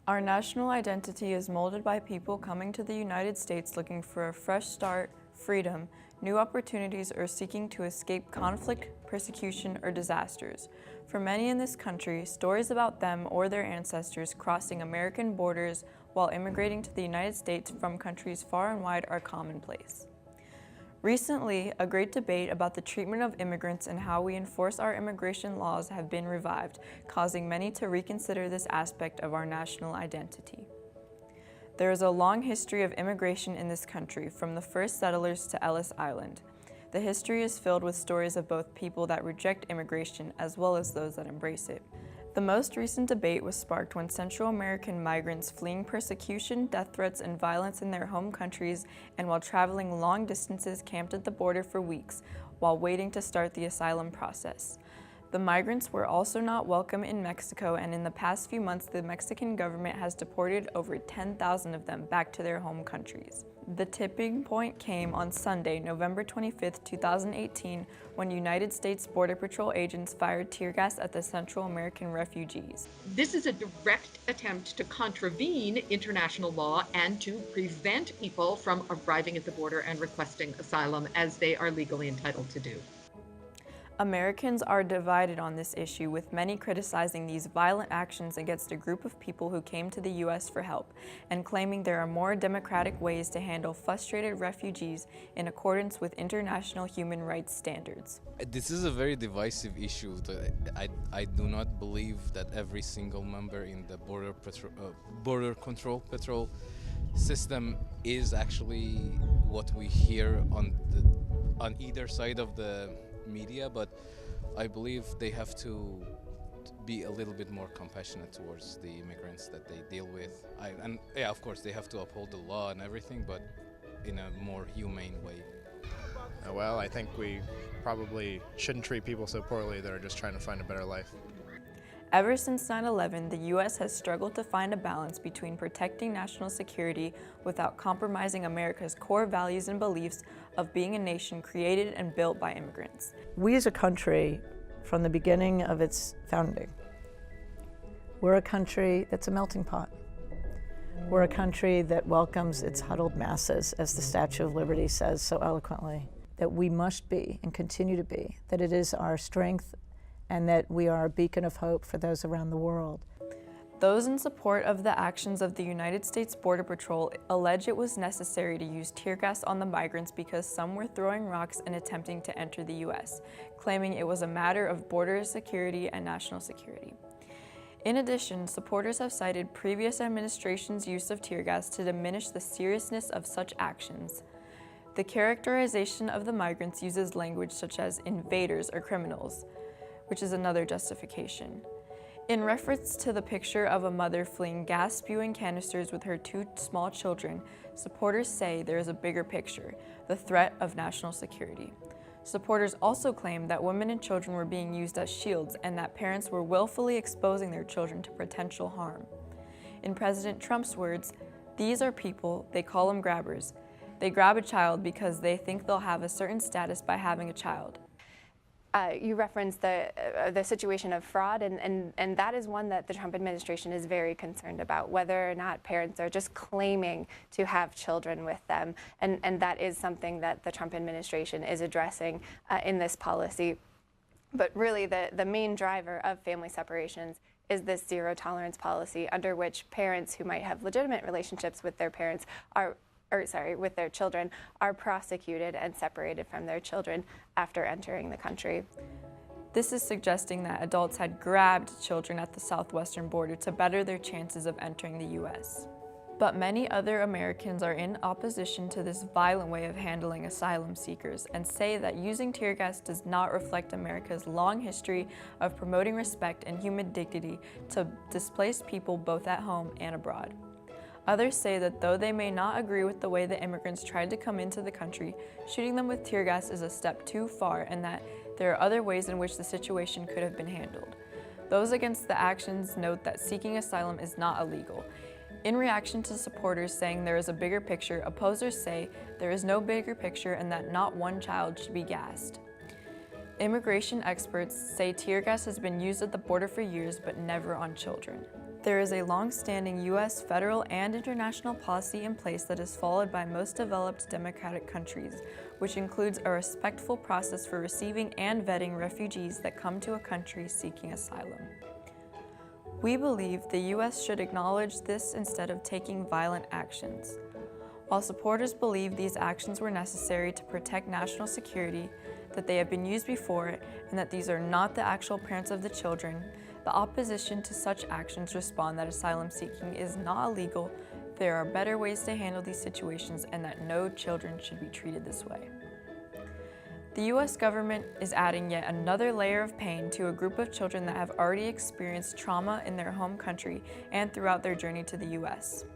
Our national identity is molded by people coming to the United States looking for a fresh start, freedom, new opportunities, or seeking to escape conflict, persecution, or disasters. For many in this country, stories about them or their ancestors crossing American borders while immigrating to the United States from countries far and wide are commonplace. Recently, a great debate about the treatment of immigrants and how we enforce our immigration laws have been revived, causing many to reconsider this aspect of our national identity. There is a long history of immigration in this country, from the first settlers to Ellis Island. The history is filled with stories of both people that reject immigration as well as those that embrace it. The most recent debate was sparked when Central American migrants fleeing persecution, death threats, and violence in their home countries and while traveling long distances camped at the border for weeks while waiting to start the asylum process. The migrants were also not welcome in Mexico, and in the past few months, the Mexican government has deported over 10,000 of them back to their home countries. The tipping point came on Sunday, November 25, 2018, when United States Border Patrol agents fired tear gas at the Central American refugees. This is a direct attempt to contravene international law and to prevent people from arriving at the border and requesting asylum as they are legally entitled to do. Americans are divided on this issue, with many criticizing these violent actions against a group of people who came to the U.S. for help and claiming there are more democratic ways to handle frustrated refugees in accordance with international human rights standards. This is a very divisive issue. I do not believe that every single member in the border control patrol system is actually what we hear on either side of the media, but I believe they have to be a little bit more compassionate towards the immigrants that they deal with. And yeah, of course, they have to uphold the law and everything, but in a more humane way. Well, I think we probably shouldn't treat people so poorly that are just trying to find a better life. Ever since 9/11, the U.S. has struggled to find a balance between protecting national security without compromising America's core values and beliefs of being a nation created and built by immigrants. We as a country, from the beginning of its founding, we're a country that's a melting pot. We're a country that welcomes its huddled masses, as the Statue of Liberty says so eloquently, that we must be and continue to be, that it is our strength and that we are a beacon of hope for those around the world. Those in support of the actions of the United States Border Patrol allege it was necessary to use tear gas on the migrants because some were throwing rocks and attempting to enter the U.S., claiming it was a matter of border security and national security. In addition, supporters have cited previous administrations' use of tear gas to diminish the seriousness of such actions. The characterization of the migrants uses language such as invaders or criminals, which is another justification. In reference to the picture of a mother fleeing gas-spewing canisters with her two small children, supporters say there is a bigger picture, the threat of national security. Supporters also claim that women and children were being used as shields and that parents were willfully exposing their children to potential harm. In President Trump's words, "These are people, they call them grabbers. They grab a child because they think they'll have a certain status by having a child." You referenced the situation of fraud, and that is one that the Trump administration is very concerned about, whether or not parents are just claiming to have children with them. And that is something that the Trump administration is addressing in this policy. But really, the main driver of family separations is this zero tolerance policy, under which parents who might have legitimate relationships with their parents with their children are prosecuted and separated from their children after entering the country. This is suggesting that adults had grabbed children at the southwestern border to better their chances of entering the U.S. But many other Americans are in opposition to this violent way of handling asylum seekers and say that using tear gas does not reflect America's long history of promoting respect and human dignity to displaced people both at home and abroad. Others say that though they may not agree with the way the immigrants tried to come into the country, shooting them with tear gas is a step too far and that there are other ways in which the situation could have been handled. Those against the actions note that seeking asylum is not illegal. In reaction to supporters saying there is a bigger picture, opposers say there is no bigger picture and that not one child should be gassed. Immigration experts say tear gas has been used at the border for years, but never on children. There is a long-standing U.S. federal and international policy in place that is followed by most developed democratic countries, which includes a respectful process for receiving and vetting refugees that come to a country seeking asylum. We believe the U.S. should acknowledge this instead of taking violent actions. While supporters believe these actions were necessary to protect national security, that they have been used before, and that these are not the actual parents of the children, the opposition to such actions respond that asylum seeking is not illegal, there are better ways to handle these situations, and that no children should be treated this way. The U.S. government is adding yet another layer of pain to a group of children that have already experienced trauma in their home country and throughout their journey to the U.S.